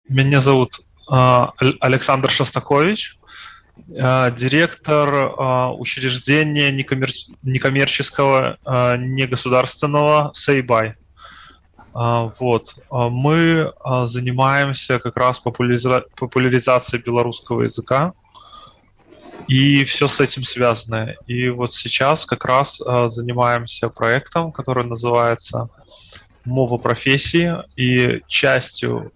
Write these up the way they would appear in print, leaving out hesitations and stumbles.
Меня зовут Александр Шостакович, директор учреждения некоммерческого негосударственного Сейбай. Мы занимаемся как раз популяризацией белорусского языка и все с этим связанное. И вот сейчас как раз занимаемся проектом, который называется «Мова профессии», и частью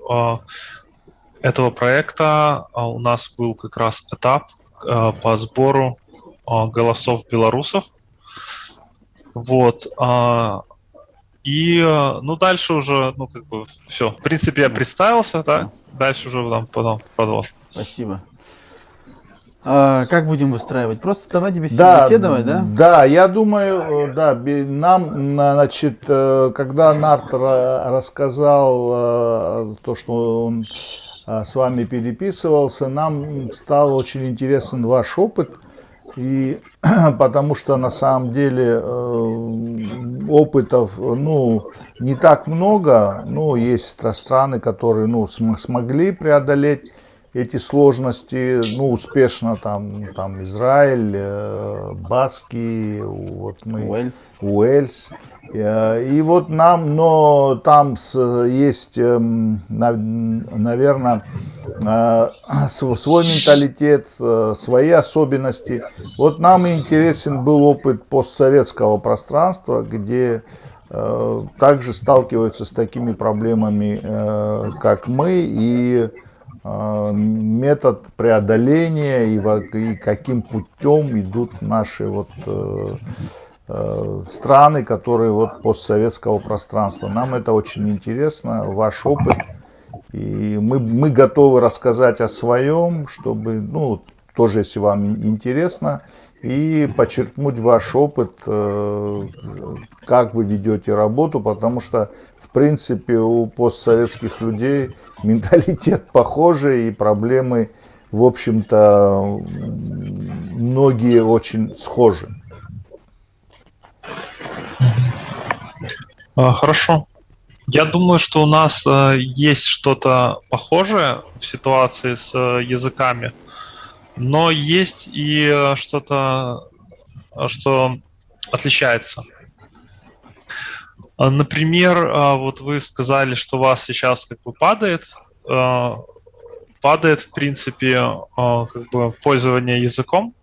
этого проекта у нас был как раз этап по сбору голосов белорусов. Ну, дальше уже, все. В принципе, я представился, да? Дальше уже потом продолжим. Спасибо. Как будем выстраивать? Просто давайте беседовать, да? Да, я думаю, да, нам, значит, когда Нарт рассказал то, что он с вами переписывался, нам стал очень интересен ваш опыт, и потому что на самом деле опытов, не так много, есть страны, которые, смогли преодолеть эти сложности, успешно, там Израиль, Баски, Уэльс. И вот но там есть, наверное, свой менталитет, свои особенности. Вот нам интересен был опыт постсоветского пространства, где также сталкиваются с такими проблемами, как мы, и метод преодоления и каким путем идут наши страны, которые постсоветского пространства. Нам это очень интересно, ваш опыт. И мы готовы рассказать о своем, чтобы, тоже, если вам интересно, и подчеркнуть ваш опыт, как вы ведете работу, потому что, в принципе, у постсоветских людей менталитет похожий, и проблемы, в общем-то, многие очень схожи. Хорошо. Я думаю, что у нас есть что-то похожее в ситуации с языками, но есть и что-то, что отличается. Например, вот вы сказали, что у вас сейчас падает, в принципе, пользование языком.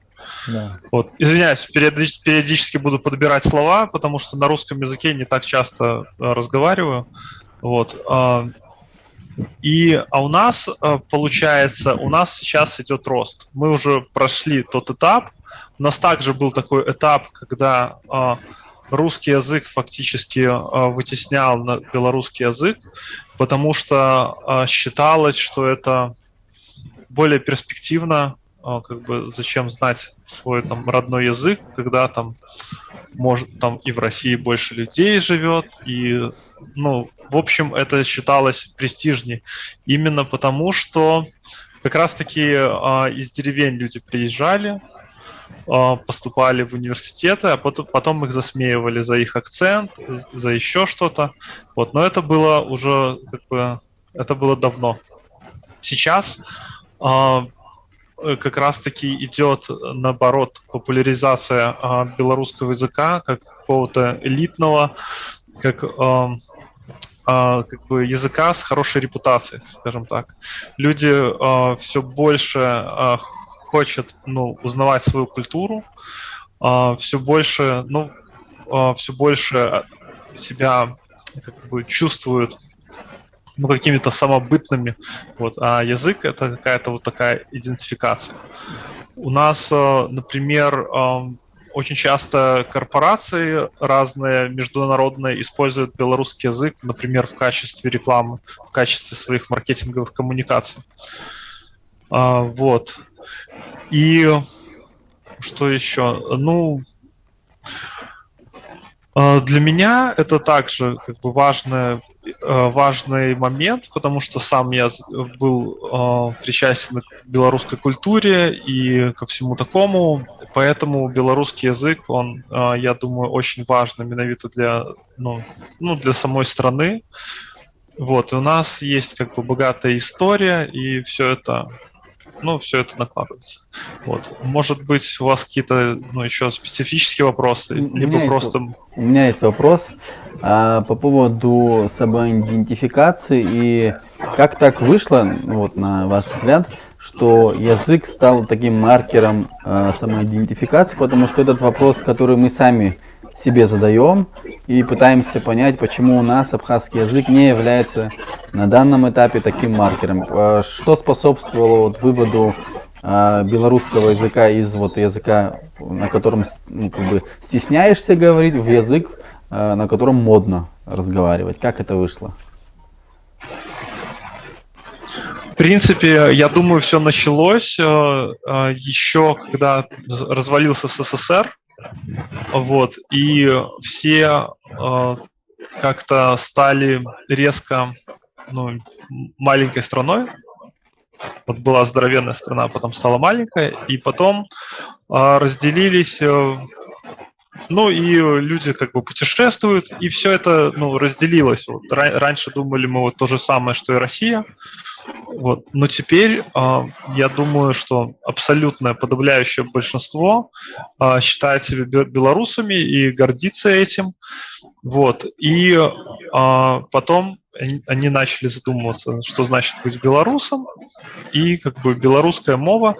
Да. Извиняюсь, периодически буду подбирать слова, потому что на русском языке не так часто разговариваю. У нас, получается, у нас сейчас идет рост. Мы уже прошли тот этап. У нас также был такой этап, когда русский язык фактически вытеснял на белорусский язык, потому что считалось, что это более перспективно, зачем знать свой родной язык, когда может и в России больше людей живет, и в общем, это считалось престижнее. Именно потому, что как раз-таки из деревень люди приезжали, поступали в университеты, а потом их засмеивали за их акцент, за еще что-то. Но это было уже это было давно. Сейчас как раз-таки идет, наоборот, популяризация белорусского языка как какого-то элитного, как языка с хорошей репутацией, скажем так. Люди все больше хотят узнавать свою культуру, все больше себя чувствуют какими-то самобытными. А язык — это какая-то такая идентификация. У нас, например, очень часто корпорации разные международные используют белорусский язык, например, в качестве рекламы, в качестве своих маркетинговых коммуникаций. И что еще? Для меня это также важный момент, потому что сам я был причастен к белорусской культуре и ко всему такому, поэтому белорусский язык, он, я думаю, очень важный, менавіта для самой страны, Вот, и у нас есть как бы богатая история, и все это, ну, все это накладывается. Вот. Может быть, у вас какие-то, ну, еще специфические вопросы, У либо меня есть, просто... у меня есть вопрос по поводу самоидентификации и как так вышло, вот на ваш взгляд, что язык стал таким маркером самоидентификации, потому что этот вопрос, который мы сами себе задаем и пытаемся понять, почему у нас абхазский язык не является на данном этапе таким маркером. Что способствовало вот выводу белорусского языка из вот языка, на котором ну, как бы стесняешься говорить, в язык, на котором модно разговаривать? Как это вышло? В принципе, я думаю, все началось еще, когда развалился СССР, вот, и все как-то стали резко, ну, маленькой страной. Вот была здоровенная страна, потом стала маленькая, и потом разделились, ну и люди как бы путешествуют, и все это, ну, разделилось. Вот, раньше думали мы вот то же самое, что и Россия, вот. Но теперь я думаю, что абсолютное подавляющее большинство считает себя белорусами и гордится этим. Вот. И потом они начали задумываться, что значит быть белорусом, и как бы белорусская мова.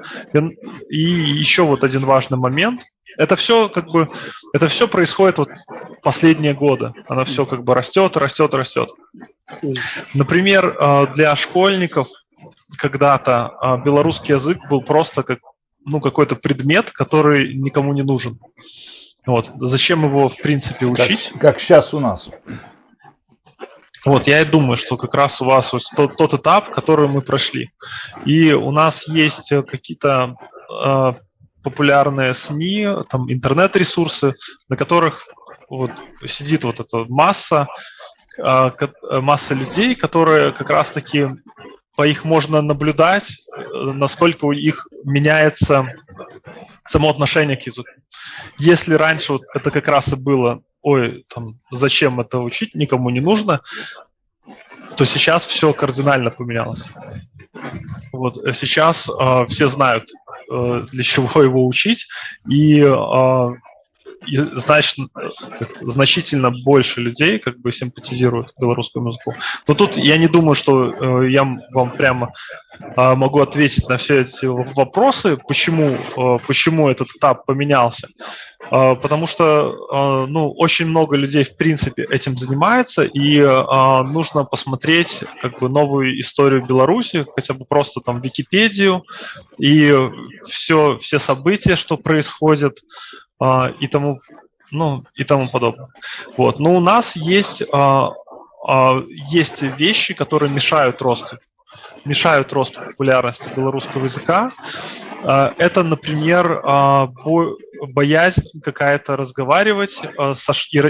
И еще вот один важный момент. Это все как бы, это все происходит вот последние годы. Оно все как бы растет, растет, растет. Например, для школьников когда-то белорусский язык был просто как, ну, какой-то предмет, который никому не нужен. Вот. Зачем его, в принципе, учить? Как сейчас у нас. Вот, я и думаю, что как раз у вас вот тот этап, который мы прошли. И у нас есть какие-то популярные СМИ, там интернет-ресурсы, на которых вот сидит вот эта масса людей, которые как раз-таки по их можно наблюдать, насколько у них меняется само отношение к языку. Если раньше вот это как раз и было, ой, там, зачем это учить, никому не нужно, то сейчас все кардинально поменялось. Вот, сейчас все знают, для чего его учить, и значительно больше людей как бы симпатизируют белорусскому языку. Но тут я не думаю, что я вам прямо могу ответить на все эти вопросы, почему этот этап поменялся. Потому что ну, очень много людей, в принципе, этим занимается, и нужно посмотреть как бы новую историю Беларуси, хотя бы просто там Википедию, и все события, что происходит, и тому подобное. Вот. Но у нас есть вещи, которые мешают росту популярности белорусского языка. Это, например, боязнь какая-то разговаривать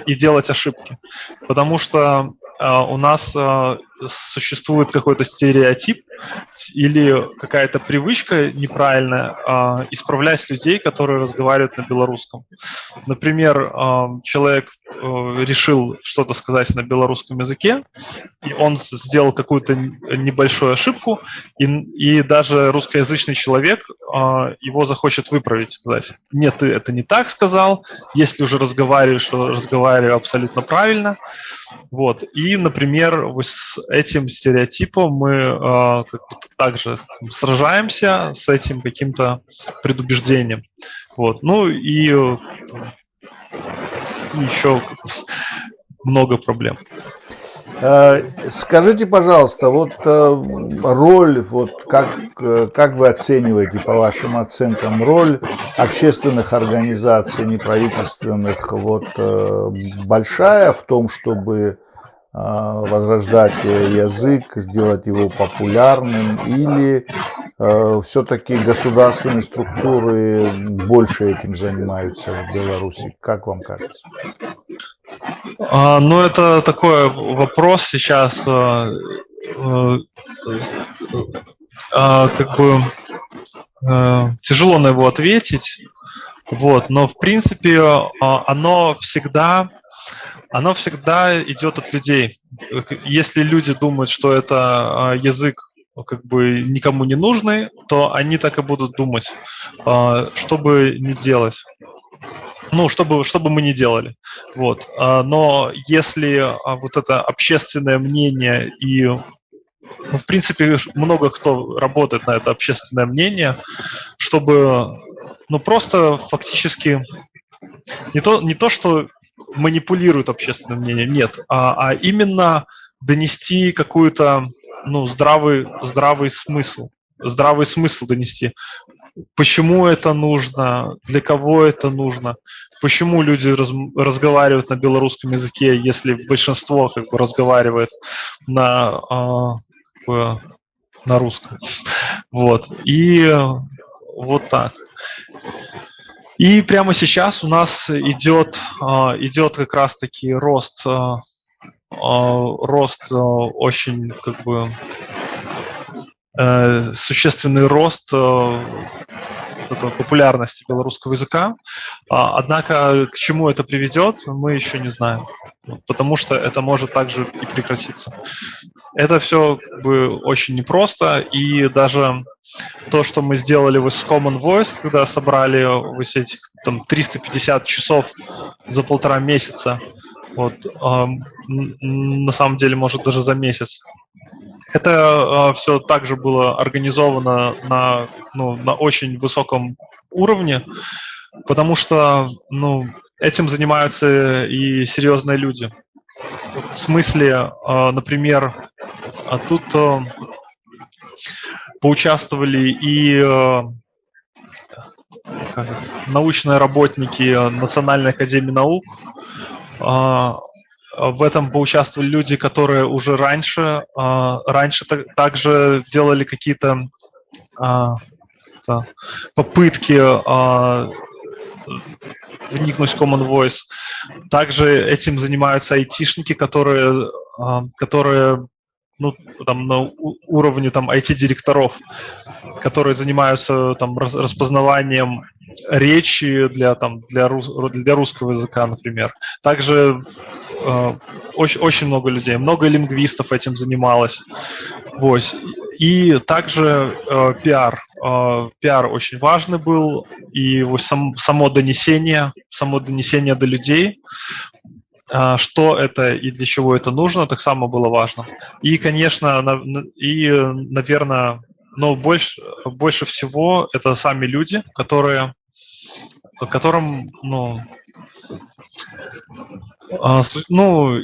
и делать ошибки. Потому что у нас существует какой-то стереотип или какая-то привычка неправильная исправлять людей, которые разговаривают на белорусском. Например, человек решил что-то сказать на белорусском языке, и он сделал какую-то небольшую ошибку, и даже русскоязычный человек его захочет выправить, сказать: нет, ты это не так сказал, если уже разговариваешь, то разговаривай абсолютно правильно. Вот. И, например, вот с этим стереотипом мы также сражаемся, с этим каким-то предубеждением. Вот. Ну и еще много проблем. Скажите, пожалуйста, вот роль, вот как вы оцениваете, по вашим оценкам, роль общественных организаций, неправительственных, вот большая в том, чтобы возрождать язык, сделать его популярным, или все-таки государственные структуры больше этим занимаются в Беларуси? Как вам кажется? Ну, это такой вопрос сейчас, как бы тяжело на его ответить, вот, но в принципе оно всегда оно всегда идет от людей. Если люди думают, что это язык как бы никому не нужный, то они так и будут думать, что бы ни делать. Ну, чтобы мы не делали. Вот. Но если вот это общественное мнение и, ну, в принципе, много кто работает на это общественное мнение, чтобы, ну, просто фактически не то, что манипулируют общественным мнением, нет, а именно донести какую-то, ну, здравый смысл донести. Почему это нужно, для кого это нужно, почему люди разговаривают на белорусском языке, если большинство как бы разговаривает на, как бы, на русском. Вот. И вот так. И прямо сейчас у нас идет как раз-таки рост очень как бы существенный рост популярности белорусского языка. Однако к чему это приведет, мы еще не знаем, потому что это может также и прекратиться. Это все как бы очень непросто, и даже то, что мы сделали с Common Voice, когда собрали вот этих там 350 часов за 1,5 месяца, вот, на самом деле, может, даже за месяц. Это все также было организовано на очень высоком уровне, потому что, ну, этим занимаются и серьезные люди. В смысле, например, тут поучаствовали и научные работники Национальной академии наук. В этом поучаствовали люди, которые уже раньше также делали какие-то попытки вникнуть в Common Voice. Также этим занимаются айтишники, которые ну, там, на уровне там, IT-директоров, которые занимаются там, распознаванием речи для русского языка, например. Также очень много людей, много лингвистов этим занималось. Вот. И также пиар. Пиар очень важный был, и вот само донесение до людей, что это и для чего это нужно, так само было важно. И, конечно, наверное, но больше всего это сами люди, которым,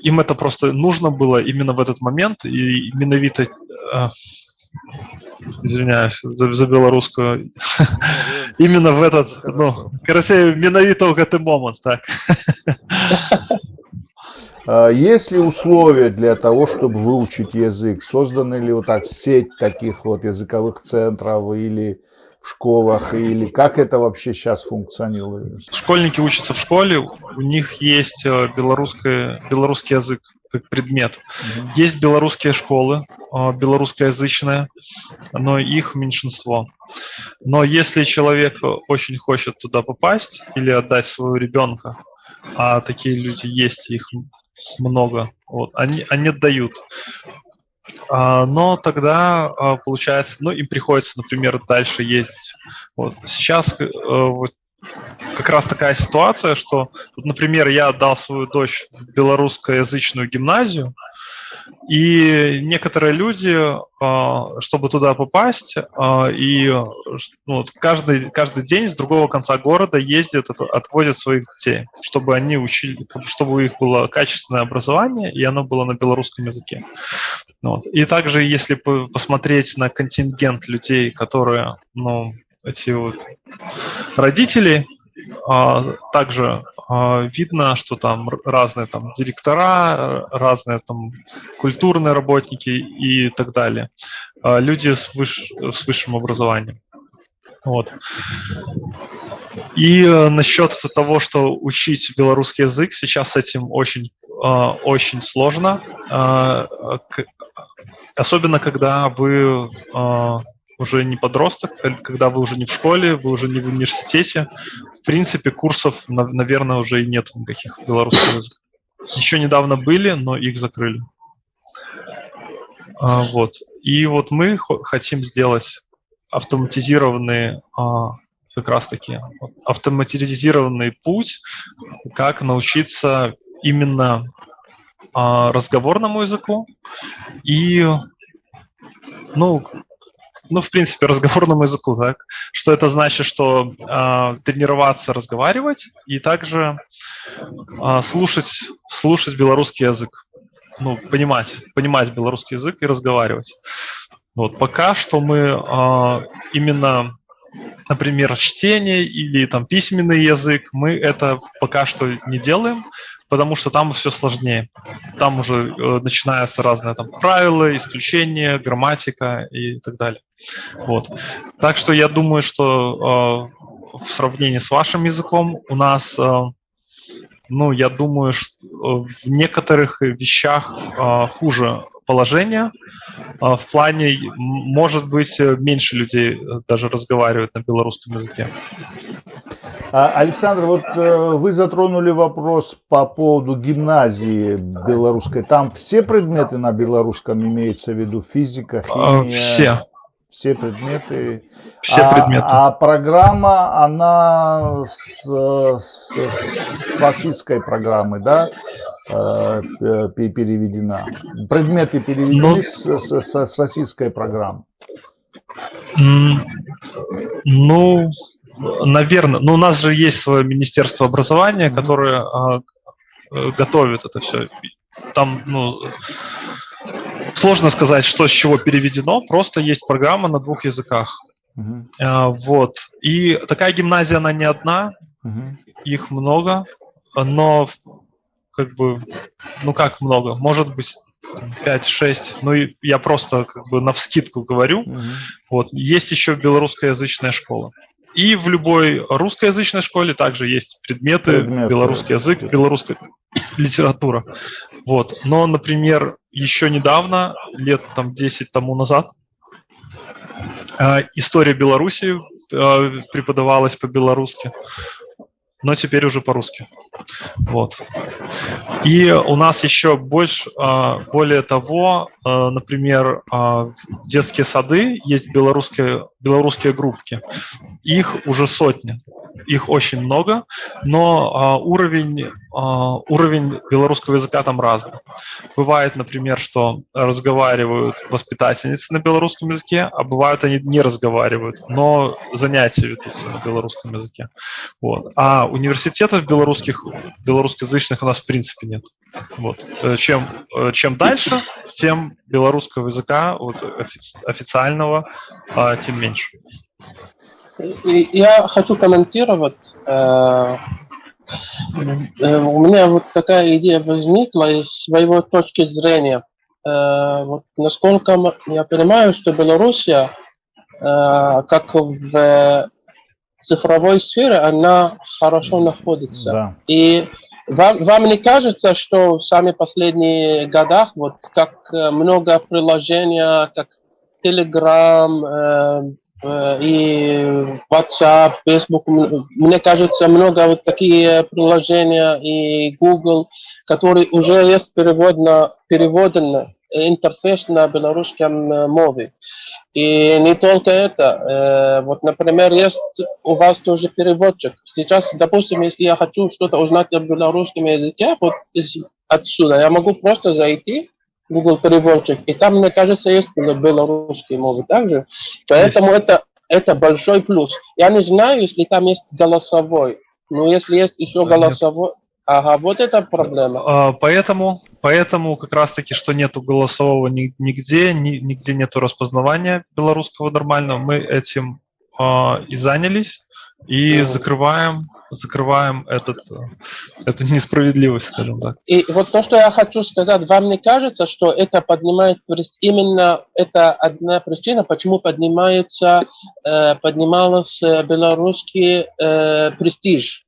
им это просто нужно было именно в этот момент, и именовито, извиняюсь за белорусскую, именно в этот, менавіта ў гэты момент, так. Есть ли условия для того, чтобы выучить язык? Созданы ли вот так сеть таких вот языковых центров или в школах, или как это вообще сейчас функционирует? Школьники учатся в школе, у них есть белорусский язык как предмет. Есть белорусские школы, белорусскоязычные, но их меньшинство. Но если человек очень хочет туда попасть или отдать своего ребенка, а такие люди есть, их много, вот, они отдают. Но тогда получается, им приходится, например, дальше ездить. Вот. Сейчас вот, как раз такая ситуация, что, вот, например, я отдал свою дочь в белорусскоязычную гимназию, и некоторые люди, чтобы туда попасть, каждый день с другого конца города ездят, отвозят своих детей, чтобы они учили, чтобы у них было качественное образование, и оно было на белорусском языке. Вот. И также, если посмотреть на контингент людей, которые, эти вот родители, также видно, что там разные там директора, разные там культурные работники и так далее. Люди с высшим образованием. Вот. И насчет того, что учить белорусский язык, сейчас с этим очень сложно. Особенно, когда вы уже не подросток, когда вы уже не в школе, вы уже не в университете. В принципе, курсов, наверное, уже и нет никаких белорусского языка. еще недавно были, но их закрыли. Вот. И вот мы хотим сделать автоматизированный, как раз таки, автоматизированный путь, как научиться именно разговорному языку и, в принципе, разговорному языку, так? Что это значит, что тренироваться разговаривать и также слушать белорусский язык. Понимать белорусский язык и разговаривать. Вот. Пока что мы именно, например, чтение или там письменный язык, мы это пока что не делаем, потому что там все сложнее. Там уже начинаются разные там правила, исключения, грамматика и так далее. Вот. Так что я думаю, что в сравнении с вашим языком у нас, я думаю, что в некоторых вещах хуже положение. В плане, может быть, меньше людей даже разговаривают на белорусском языке. Александр, вот вы затронули вопрос по поводу гимназии белорусской. Там все предметы на белорусском имеется в виду? Физика, химия? Все. Все предметы. Все предметы. А программа, она с российской программы, да, переведена? Предметы переведены с российской программы? Наверное. Но у нас же есть свое Министерство образования, которое готовит это все. Там, сложно сказать, что с чего переведено, просто есть программа на 2 языках. Вот. И такая гимназия, она не одна, их много, но как много? Может быть 5-6, и я просто навскидку говорю. Вот. Есть еще белорусскоязычная школа. И в любой русскоязычной школе также есть предметы белорусский язык, белорусская литература. Вот. Но, например, еще недавно, лет 10 тому назад, история Беларуси преподавалась по-белорусски, но теперь уже по-русски. Вот. И у нас еще более того, например, детские сады, есть белорусские группки. Их уже сотни, их очень много, но уровень белорусского языка там разный. Бывает, например, что разговаривают воспитательницы на белорусском языке, а бывают они не разговаривают, но занятия ведутся на белорусском языке. Вот. А университетов белорусскоязычных у нас в принципе нет. Вот. Чем дальше, тем белорусского языка официального, тем меньше. Я хочу комментировать. У меня вот такая идея возникла из своего точки зрения. Вот насколько я понимаю, что Белоруссия, как в цифровой сфере, она хорошо находится. Да. И вам не кажется, что в самых последних годах, вот как много приложений, как Telegram, и WhatsApp, Facebook, мне кажется, много вот такие приложения и Google, которые уже есть переводен интерфейс на белорусском мове. И не только это. Вот, например, есть у вас тоже переводчик. Сейчас, допустим, если я хочу что-то узнать на белорусском языке, вот отсюда я могу просто зайти Google переводчик, и там, мне кажется, есть белорусские мовы также. Поэтому это большой плюс. Я не знаю, если там есть голосовой, но если есть еще голосовой, вот это проблема. Поэтому как раз-таки, что нету голосового нигде нету распознавания белорусского нормального, мы этим и занялись, и закрываем эту несправедливость, скажем так. И вот то, что я хочу сказать, вам не кажется, что это поднимает, именно это одна причина, почему поднимался белорусский престиж?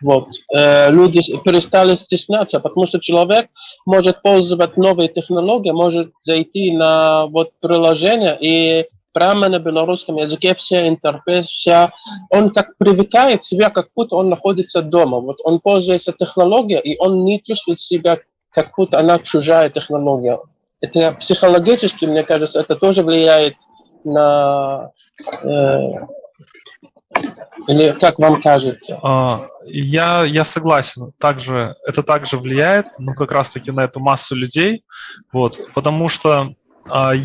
Вот. Люди перестали стесняться, потому что человек может пользоваться новой технологией, может зайти на приложение и прямо на белорусском языке, все интерфейс, вся, он как привыкает себя, как будто он находится дома. Вот он пользуется технологией, и он не чувствует себя, как будто она чужая технология. Это психологически, мне кажется, это тоже влияет на... или как вам кажется? Я согласен. Это также влияет, ну, как раз-таки на эту массу людей, вот, потому что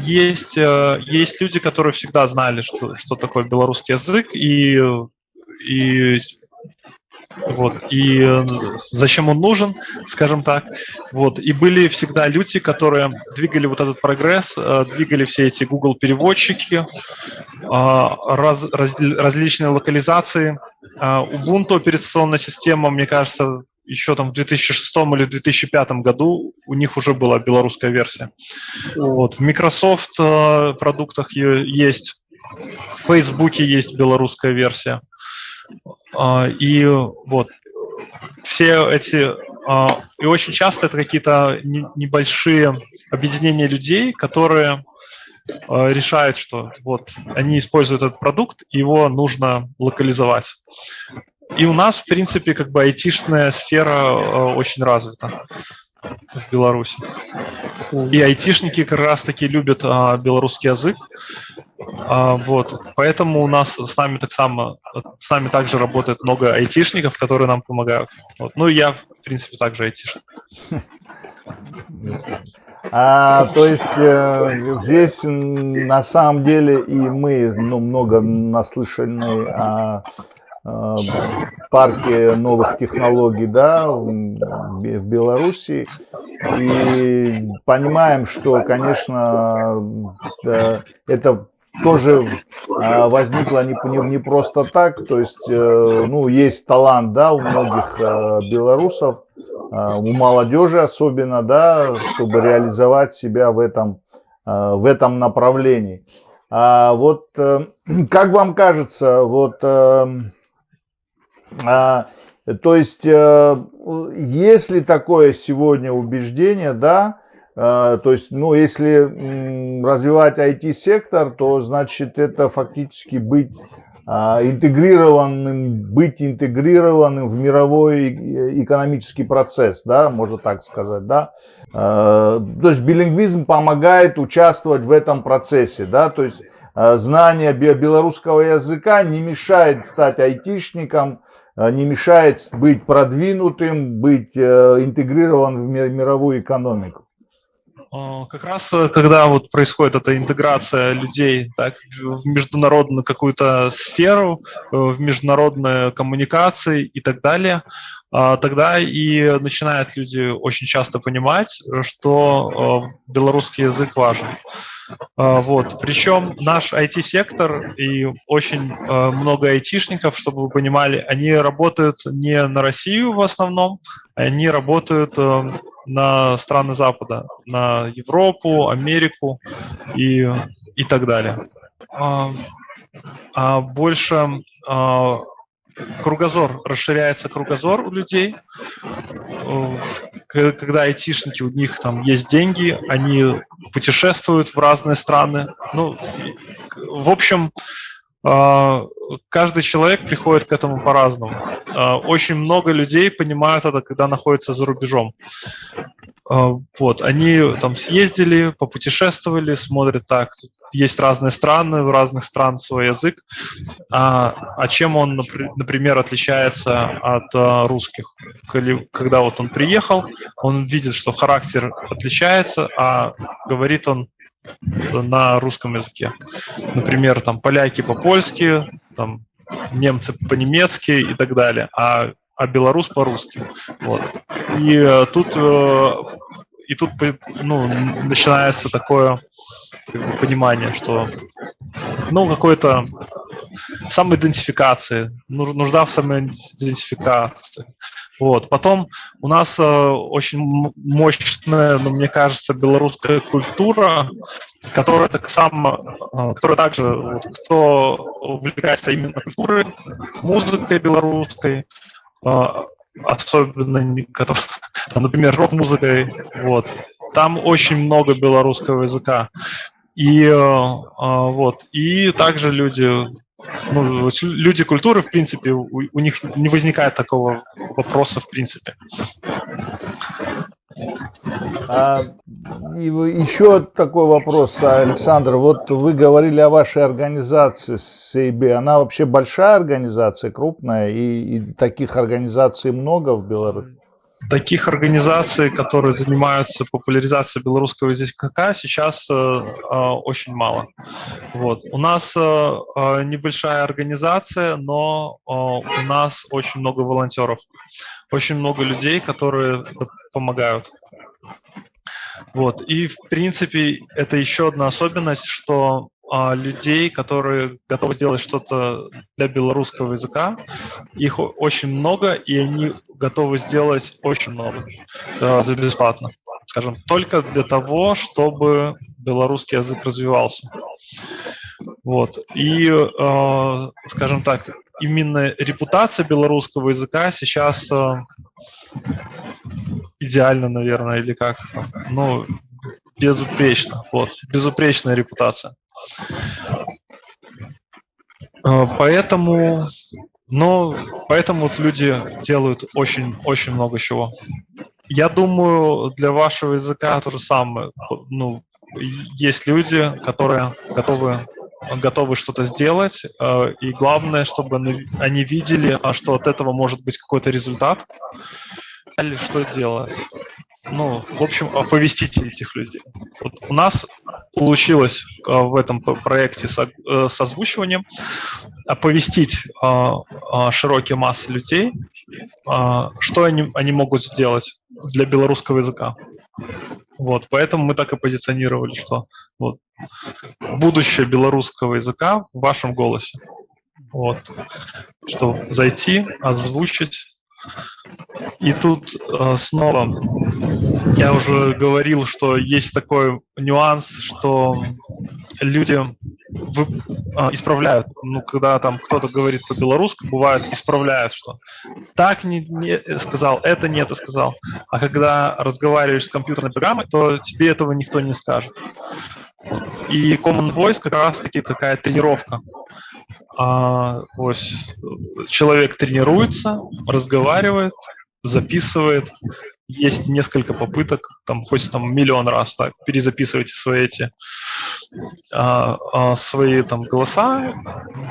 есть люди, которые всегда знали, что такое белорусский язык, и зачем он нужен, скажем так. Вот. И были всегда люди, которые двигали вот этот прогресс, двигали все эти Google-переводчики, различные локализации. Ubuntu операционная система, мне кажется, еще там в 2006 или 2005 году у них уже была белорусская версия. Вот. В Microsoft продуктах есть, в Facebook есть белорусская версия. И вот все эти... И очень часто это какие-то небольшие объединения людей, которые решают, что вот они используют этот продукт, его нужно локализовать. И у нас, в принципе, как бы айтишная сфера очень развита в Беларуси. И айтишники как раз-таки любят белорусский язык. Вот. Поэтому у нас с нами также работает много айтишников, которые нам помогают. Вот. Ну и я, в принципе, также айтишник. То есть здесь на самом деле и мы много наслышаны о парке новых технологий, да, в Беларуси, и понимаем, что, конечно, это тоже возникло не просто так, то есть, ну, есть талант, да, у многих белорусов, у молодежи особенно, да, чтобы реализовать себя в этом направлении. Вот как вам кажется, вот, то есть, есть ли такое сегодня убеждение, да, то есть, ну, если развивать IT-сектор, то, значит, это фактически быть интегрированным в мировой экономический процесс, да, можно так сказать, да. То есть билингвизм помогает участвовать в этом процессе, да, то есть знание белорусского языка не мешает стать айтишником, не мешает быть продвинутым, быть интегрирован в мировую экономику. Как раз когда вот происходит эта интеграция людей, так, в международную какую-то сферу, в международные коммуникации и так далее, тогда и начинают люди очень часто понимать, что белорусский язык важен. Вот. Причем наш IT-сектор и очень много айтишников, чтобы вы понимали, они работают не на Россию в основном, они работают на страны Запада, на Европу, Америку и так далее. Больше расширяется кругозор у людей. Когда айтишники, у них там есть деньги, они путешествуют в разные страны. Ну, в общем, каждый человек приходит к этому по-разному. Очень много людей понимают это, когда находятся за рубежом. Вот, они там съездили, попутешествовали, смотрят, так, есть разные страны, в разных странах свой язык. А чем он, например, отличается от русских? Когда вот он приехал, он видит, что характер отличается, а говорит он на русском языке. Например, там поляки по-польски, там немцы по-немецки и так далее, а белорус по-русски. Вот. И тут ну, начинается такое понимание, что ну, какой-то самоидентификации, нужда в самоидентификации. Вот. Потом у нас очень мощная, но мне кажется, белорусская культура, которая также, вот, кто увлекается именно культурой, музыкой белорусской, особенно, например, рок-музыкой, вот. Там очень много белорусского языка. Вот. И также люди, ну, люди культуры, в принципе, у них не возникает такого вопроса в принципе. Еще такой вопрос, Александр. Вот вы говорили о вашей организации CIB. Она вообще большая организация, крупная, и таких организаций много в Беларуси? Таких организаций, которые занимаются популяризацией белорусского языка, сейчас очень мало. Вот. У нас небольшая организация, но у нас очень много волонтеров, очень много людей, которые помогают. Вот. И, в принципе, это еще одна особенность, что людей, которые готовы сделать что-то для белорусского языка, их очень много, и они готовы сделать очень много за бесплатно, скажем, только для того, чтобы белорусский язык развивался. Вот. И, скажем так, именно репутация белорусского языка сейчас идеально, наверное, или как, ну, безупречно, вот, безупречная репутация. Поэтому вот люди делают очень много чего. Я думаю, для вашего языка то же самое. Ну, есть люди, которые готовы что-то сделать, и главное, чтобы они видели, что от этого может быть какой-то результат, или что делать. Ну, в общем, оповестите этих людей. Вот у нас получилось в этом проекте с озвучиванием оповестить широкие массы людей, что они могут сделать для белорусского языка. Вот, поэтому мы так и позиционировали, что вот, будущее белорусского языка в вашем голосе. Вот, что зайти, озвучить. И тут снова я уже говорил, что есть такой нюанс, что люди исправляют. Ну, когда там кто-то говорит по-белорусски, бывает, исправляют, что так не сказал, это не это сказал. А когда разговариваешь с компьютерной программой, то тебе этого никто не скажет. И Common Voice как раз-таки такая тренировка. Вот, человек тренируется, разговаривает, записывает. Есть несколько попыток, там хоть там миллион раз так, перезаписывайте свои там голоса,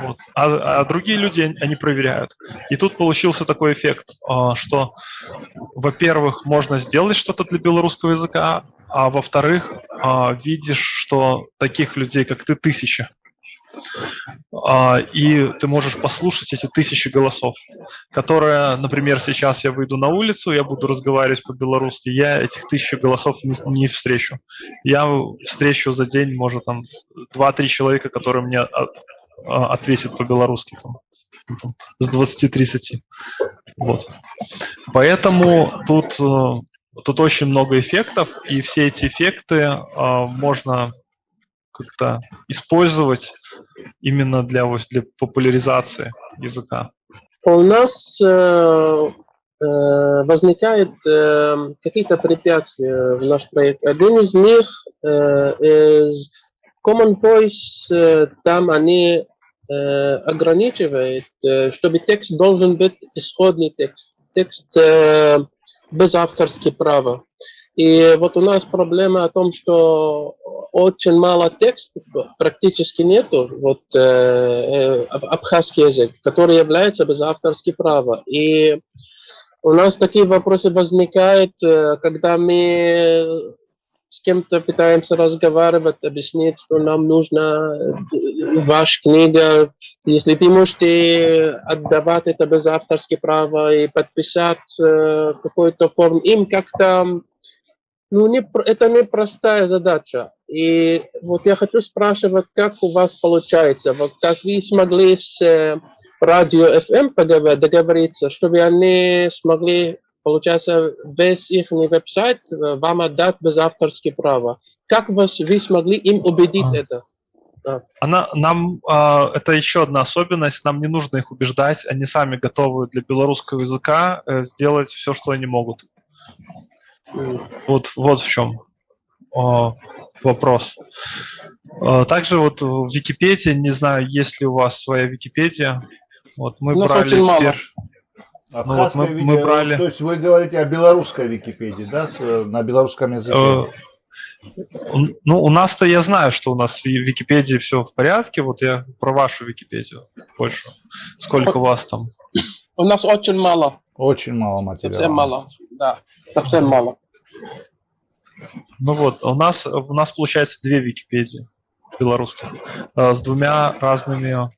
вот. А другие люди, они проверяют. И тут получился такой эффект, что, во-первых, можно сделать что-то для белорусского языка, а во-вторых, видишь, что таких людей, как ты, тысячи. И ты можешь послушать эти тысячи голосов, которые, например, сейчас я выйду на улицу, я буду разговаривать по-белорусски, я этих 1000 голосов не встречу. Я встречу за день, может, там, 2-3 человека, которые мне ответят по-белорусски, там, с 20-30. Вот. Поэтому тут очень много эффектов, и все эти эффекты можно как-то использовать именно для популяризации языка. У нас возникают какие-то препятствия в наш проект. Один из них из Common Voice, там они ограничивают, чтобы текст должен быть исходный текст без авторских прав. И вот у нас проблема о том, что очень мало текстов, практически нету, вот абхазский язык, который является без авторских прав. И у нас такие вопросы возникают, когда мы с кем-то пытаемся разговаривать, объяснить, что нам нужна ваша книга. Если вы можете отдавать это без авторских прав и подписать какую-то форму, им как-то это непростая задача. И вот я хочу спрашивать, как у вас получается, вот как вы смогли с радио FM договориться, чтобы они смогли, получается, весь их веб-сайт вам отдать без авторских прав. Как вы смогли им убедить это? Это еще одна особенность, нам не нужно их убеждать, они сами готовы для белорусского языка сделать все, что они могут. Вот в чем. вопрос. Также вот в Википедии, не знаю, есть ли у вас своя Википедия. Вот мы У нас брали очень мало. Абхазское мы брали- то есть вы говорите о белорусской Википедии, да, на белорусском языке? Ну, у нас-то я знаю, что у нас в Википедии все в порядке. Вот я про вашу Википедию больше. Сколько у вас там? У нас очень мало, Очень мало материала. совсем мало, да, совсем мало. Ну вот, у нас получается две Википедии белорусских с двумя разными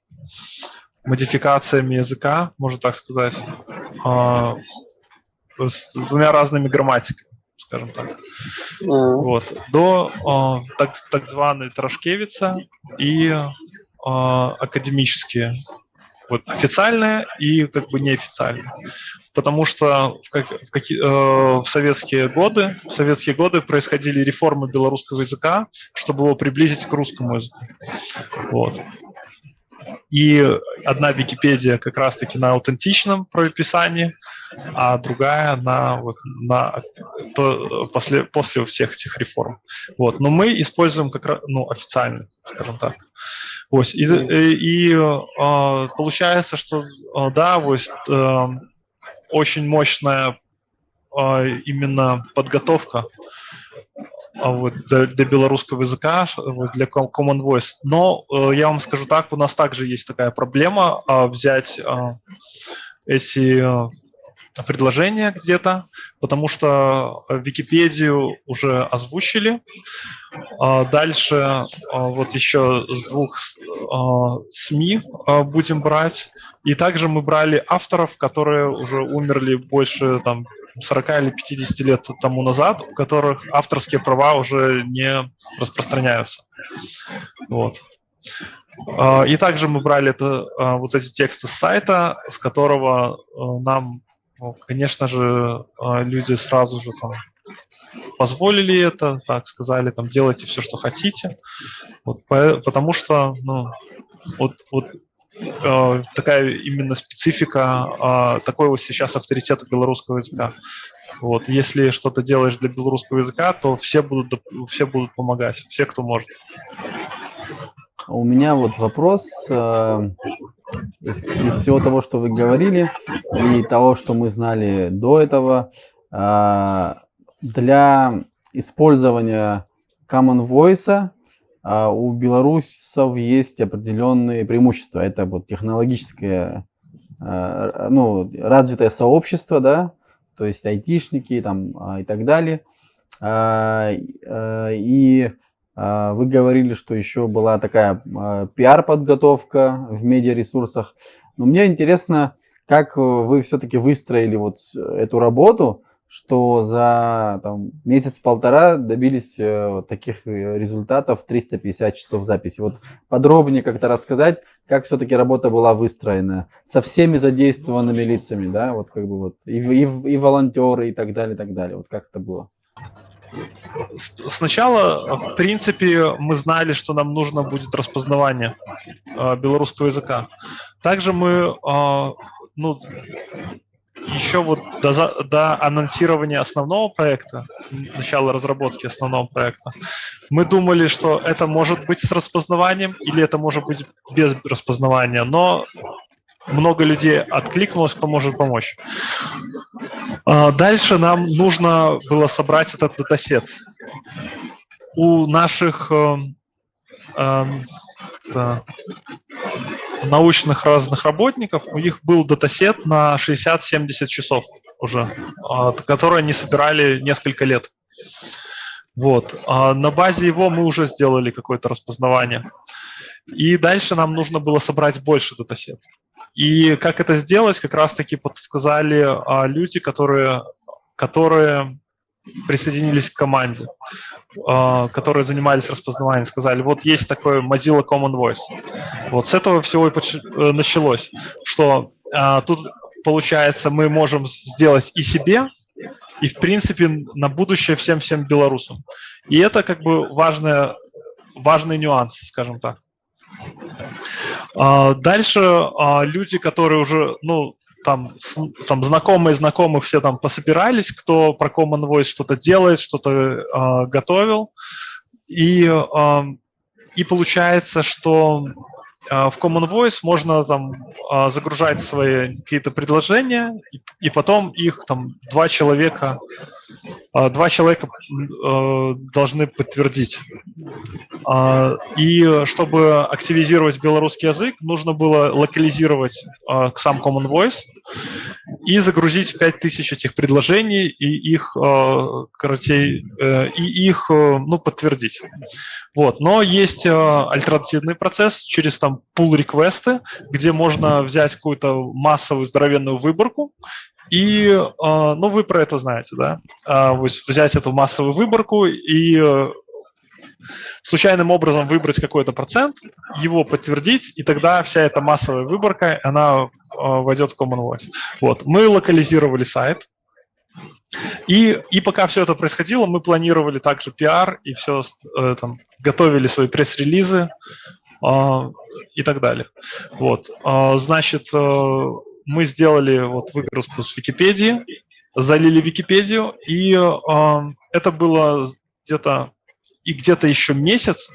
модификациями языка, можно так сказать, с двумя разными грамматиками, скажем так. Вот. До так званой Трошкевица и академические. Вот, официальные и как бы неофициальные. Потому что в советские годы происходили реформы белорусского языка, чтобы его приблизить к русскому языку. Вот. И одна Википедия как раз-таки на аутентичном правописании, а другая после всех этих реформ. Вот. Но мы используем как раз, официально, скажем так. Ось. И получается, что да, ось, очень мощная именно подготовка вот, для белорусского языка, вот, для Common Voice. Но я вам скажу так, у нас также есть такая проблема взять эти предложения где-то, потому что Википедию уже озвучили. Дальше вот еще с 2 СМИ будем брать. И также мы брали авторов, которые уже умерли больше 40 или 50 лет тому назад, у которых авторские права уже не распространяются. Вот. И также мы брали вот эти тексты с сайта, с которого нам, конечно же, люди сразу же позволили это, так сказали, делайте все, что хотите. Вот, потому что такая именно специфика, такой вот сейчас авторитет белорусского языка. Вот, если что-то делаешь для белорусского языка, то все будут помогать, все, кто может. У меня вот вопрос. Из всего того, что вы говорили, и того, что мы знали до этого, для использования Common Voice у белорусов есть определенные преимущества. Это вот технологическое, развитое сообщество, да, то есть айтишники и так далее. И вы говорили, что еще была такая пиар-подготовка в медиаресурсах. Но мне интересно, как вы все-таки выстроили вот эту работу, что за месяц-полтора добились таких результатов 350 часов записи. Вот подробнее как-то рассказать, как все-таки работа была выстроена со всеми задействованными лицами, да, вот как бы вот и волонтеры и так далее, так далее. Вот как это было? Сначала, в принципе, мы знали, что нам нужно будет распознавание белорусского языка. Также мы, еще вот до анонсирования основного проекта, начала разработки основного проекта, мы думали, что это может быть с распознаванием или это может быть без распознавания, но много людей откликнулось, кто может помочь. Дальше нам нужно было собрать этот датасет. У наших научных разных работников, у них был датасет на 60-70 часов уже, который они собирали несколько лет. Вот. На базе его мы уже сделали какое-то распознавание. И дальше нам нужно было собрать больше датасет. И как это сделать, как раз-таки подсказали люди, которые присоединились к команде, которые занимались распознаванием, сказали, вот есть такой Mozilla Common Voice. Вот с этого всего и началось, что тут, получается, мы можем сделать и себе, и, в принципе, на будущее всем белорусам. И это как бы важный нюанс, скажем так. Дальше люди, которые уже там знакомые знакомых все там пособирались, кто про Common Voice что-то делает, что-то готовил. И получается, что в Common Voice можно там загружать свои какие-то предложения, и потом их там два человека должны подтвердить. И чтобы активизировать белорусский язык, нужно было локализировать сам Common Voice и загрузить 5000 этих предложений и их, подтвердить. Вот. Но есть альтернативный процесс через там pull-реквесты, где можно взять какую-то массовую здоровенную выборку, и, вы про это знаете, да? Взять эту массовую выборку и случайным образом выбрать какой-то процент, его подтвердить, и тогда вся эта массовая выборка, она войдет в Common Voice. Вот. Мы локализировали сайт, и пока все это происходило, мы планировали также пиар и все, готовили свои пресс-релизы и так далее. Вот. Значит, мы сделали выгрузку с Википедии, залили Википедию, и это было где-то еще месяц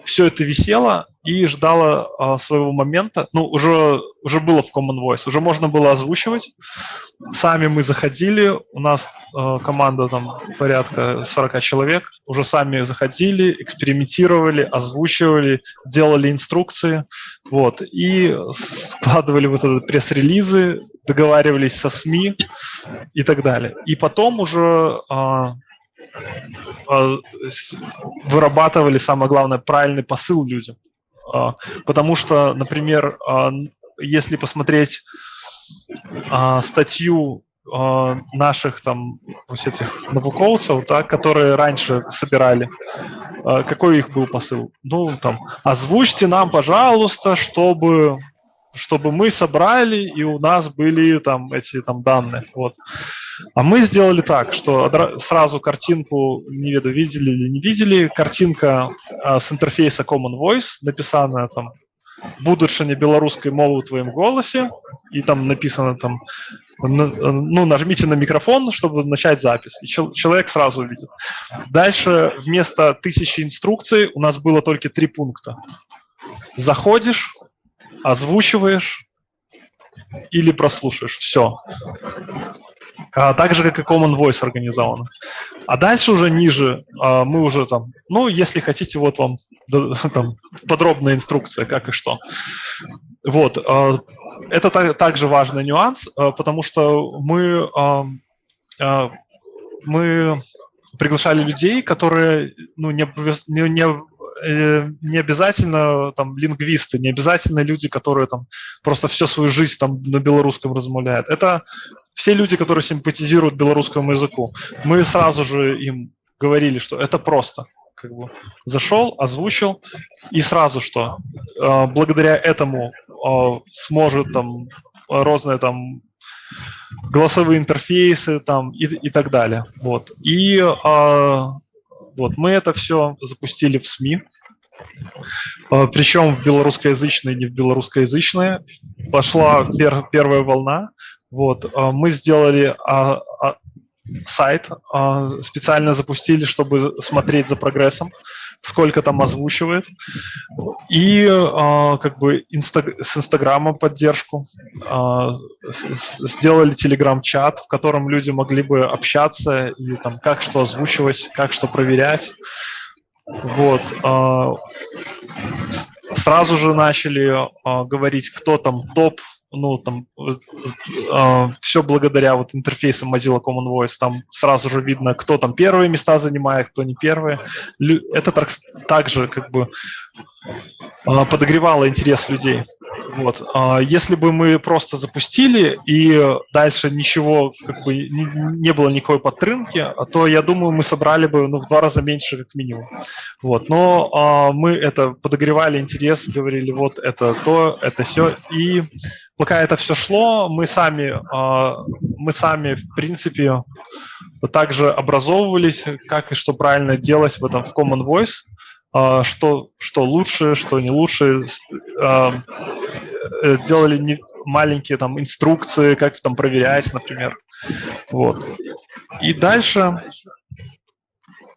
все это висело и ждало своего момента. Уже было в Common Voice, уже можно было озвучивать. Сами мы заходили, у нас команда там порядка 40 человек, уже сами заходили, экспериментировали, озвучивали, делали инструкции, и складывали этот пресс-релизы, договаривались со СМИ и так далее. И потом уже вырабатывали, самое главное, правильный посыл людям. Потому что, например, если посмотреть статью наших там этих науковцев, которые раньше собирали, какой их был посыл? Озвучьте нам, пожалуйста, чтобы мы собрали и у нас были эти данные. Вот. А мы сделали так, что сразу картинку, не веду, видели или не видели, картинка с интерфейса Common Voice, написанная там «Будучиня белорусской мовы в твоем голосе», и там написано нажмите на микрофон, чтобы начать запись. И человек сразу увидит. Дальше вместо 1000 инструкций у нас было только 3 пункта. Заходишь, озвучиваешь или прослушаешь. Все. Так же, как и Common Voice организовано. А дальше уже ниже мы уже если хотите, вот вам подробная инструкция, как и что. Вот. Это также важный нюанс, потому что мы приглашали людей, которые не обязательно лингвисты, не обязательно люди, которые просто всю свою жизнь на белорусском размовляют. Это все люди, которые симпатизируют белорусскому языку. Мы сразу же им говорили, что это просто. Зашел, озвучил, и сразу что? Благодаря этому сможет разные голосовые интерфейсы и так далее. Вот. И мы это все запустили в СМИ, причем в белорусскоязычные и не в белорусскоязычные. Пошла первая волна. Вот. Мы сделали сайт, специально запустили, чтобы смотреть за прогрессом, сколько там озвучивает. И с Инстаграмом поддержку. Сделали Телеграм-чат, в котором люди могли бы общаться и как что озвучивать, как что проверять. Вот. Сразу же начали говорить, кто топ. Все благодаря интерфейсам Mozilla Common Voice. Там сразу же видно, кто первые места занимает, кто не первые. Это также подогревало интерес людей. Вот. Если бы мы просто запустили и дальше ничего, не было никакой подтрынки, то, я думаю, мы собрали бы в 2 раза меньше, как минимум. Вот. Но мы это подогревали интерес, говорили, вот это то, это все. И пока это все шло, мы сами, в принципе, также образовывались, как и что правильно делать в Common Voice, что лучше, что не лучше. Делали маленькие там инструкции, как там проверять, например. Вот. И дальше,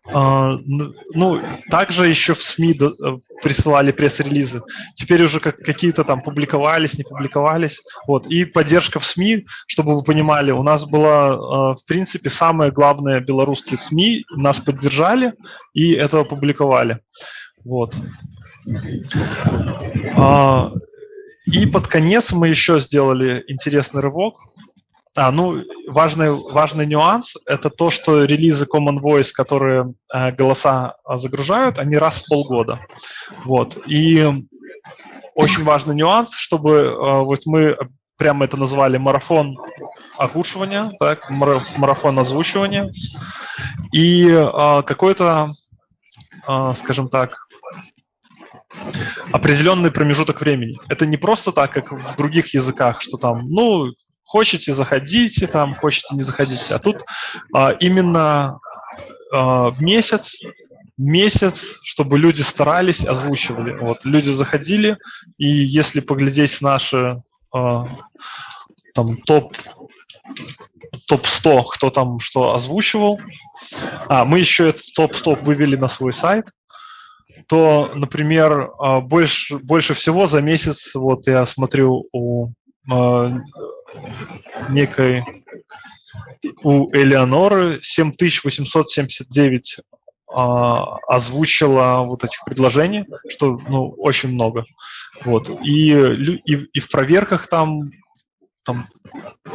ну, также еще в СМИ присылали пресс-релизы. Теперь уже какие-то там публиковались, не публиковались. Вот. И поддержка в СМИ, чтобы вы понимали, у нас была, в принципе, самые главные белорусские СМИ, нас поддержали и это опубликовали. Вот. И под конец мы еще сделали интересный рывок. Ну, важный нюанс – это то, что релизы Common Voice, которые голоса загружают, они раз в полгода. Вот. И очень важный нюанс, чтобы вот мы прямо это назвали марафон озвучивания, так, марафон озвучивания, и какой-то, скажем так, определенный промежуток времени. Это не просто так, как в других языках, что там, ну, хотите, заходите, там, хотите, не заходите. А тут именно месяц, чтобы люди старались, озвучивали. Вот, люди заходили, и если поглядеть наши там топ-100, кто там что озвучивал, мы еще этот топ-100 вывели на свой сайт, то, например, больше всего за месяц, вот я смотрю у Элеоноры 7879 озвучила вот этих предложений, что, ну, очень много. Вот. И в проверках там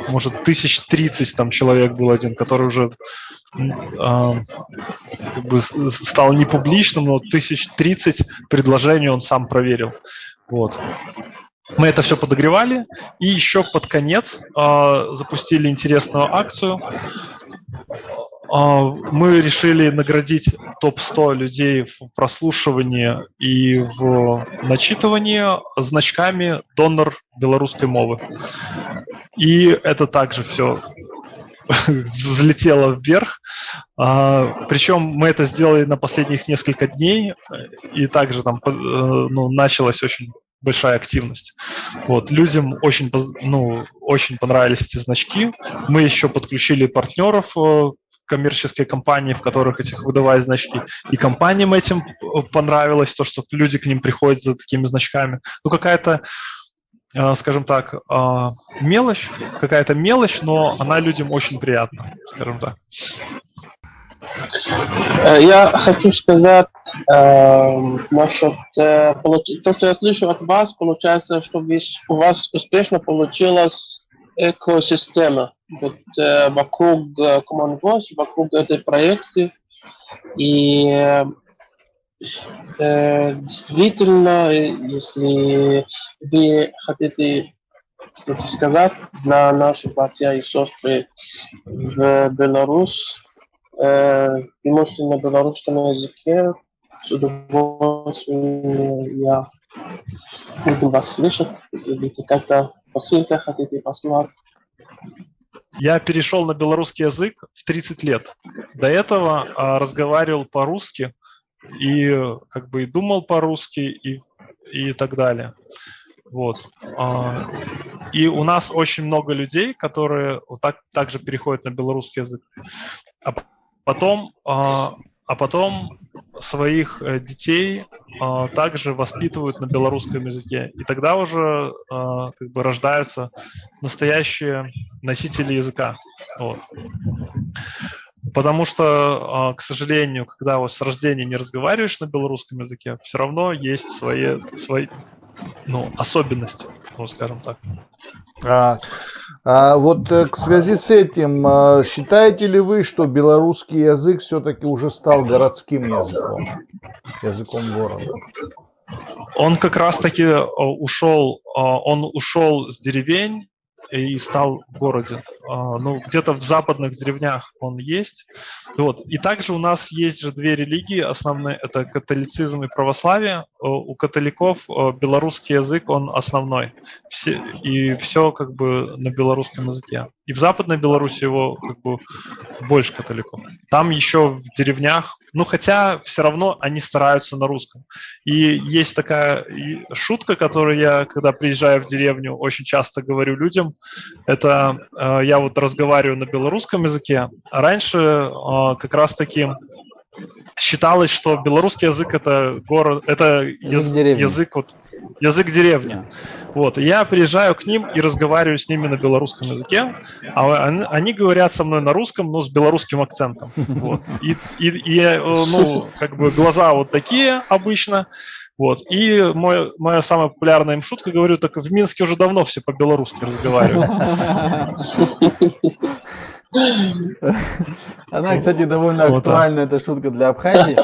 может, 1030 там человек был один, который уже как бы стал не публичным, но 1030 предложений он сам проверил. Вот. Мы это все подогревали, и еще под конец запустили интересную акцию. Мы решили наградить топ-100 людей в прослушивании и в начитывании значками «Донор белорусской мовы». И это также все взлетело вверх. Причем мы это сделали на последних несколько дней, и также там началась очень большая активность. Вот. Людям очень понравились эти значки. Мы еще подключили партнеров коммерческие компании, в которых этих выдавали значки. И компаниям этим понравилось, то, что люди к ним приходят за такими значками. Ну, какая-то, скажем так, мелочь, но она людям очень приятна, скажем так. Я хочу сказать, насчет то, что я слышу от вас, получается, что у вас успешно получилась экосистема вот, вокруг Common Voice, вокруг этой проекта. И действительно, если вы хотите что-то сказать для наших братья и сестры в Беларусь, вы можете на белорусском языке, с удовольствием я буду вас слышать, или какая-то посылка хотите послать. Я перешел на белорусский язык в 30 лет. До этого разговаривал по-русски и как бы и думал по-русски и так далее. Вот. И у нас очень много людей, которые вот также переходят на белорусский язык. А потом своих детей также воспитывают на белорусском языке. И тогда уже как бы рождаются настоящие носители языка. Вот. Потому что, к сожалению, когда вот с рождения не разговариваешь на белорусском языке, все равно есть свои особенности, скажем так. Вот к связи с этим, считаете ли вы, что белорусский язык все-таки уже стал городским языком города? Он как раз-таки ушел с деревень и стал в городе. Где-то в западных деревнях он есть. Вот. И также у нас есть же две религии основные, это католицизм и православие. У католиков белорусский язык, он основной. И все как бы на белорусском языке. и в Западной Беларуси его как бы больше католиков. Там еще в деревнях, ну хотя все равно они стараются на русском. И есть такая шутка, которую я, когда приезжаю в деревню, очень часто говорю людям, это я вот разговариваю на белорусском языке, а раньше как раз-таки считалось, что белорусский язык это город, это язык деревни. Вот, и я приезжаю к ним и разговариваю с ними на белорусском языке, а они говорят со мной на русском, но с белорусским акцентом. Вот. И ну, как бы глаза вот такие обычно. Вот. И моя самая популярная им шутка, говорю, так в Минске уже давно все по-белорусски разговаривают. Она, кстати, довольно актуальна, эта шутка для Абхазии.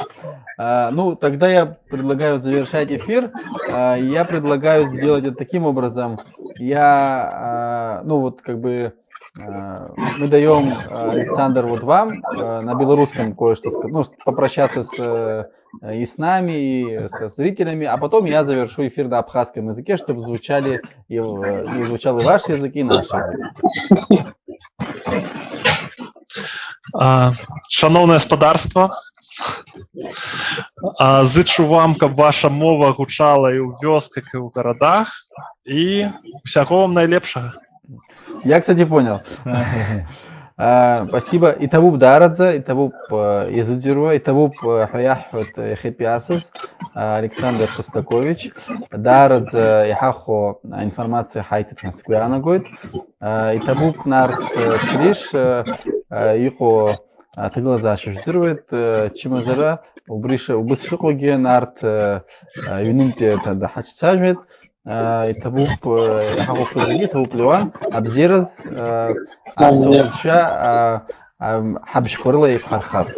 Ну, тогда я предлагаю завершать эфир. Я предлагаю сделать это таким образом. Ну вот как бы мы даем, Александр, вот вам на белорусском кое-что сказать, ну, попрощаться и с нами, и со зрителями, а потом я завершу эфир на абхазском языке, чтобы звучал и ваш язык, и наш язык. Шановне господарство, зичу вам, каб ваша мова гучала і ў вёсках, і ў гарадах, і усяго вам найлепшага. Я, кстати, понял. Спасибо. Итабуп дарадза, итабуп языдзируа, итабуп хаяхват хэпиасыз, Александр Шостакович. Дарадза яхахо информация хайтит хаскуяна гойд. Итабуп нарт триш, ихо тыглаза шуштирует, чимазара, убысшукоге нарт юнимте тада хачсажмет. Итабуп яхахо фузыги, итабуп леван, абзираз, абзираз, حب شكر الله يبقى الخير.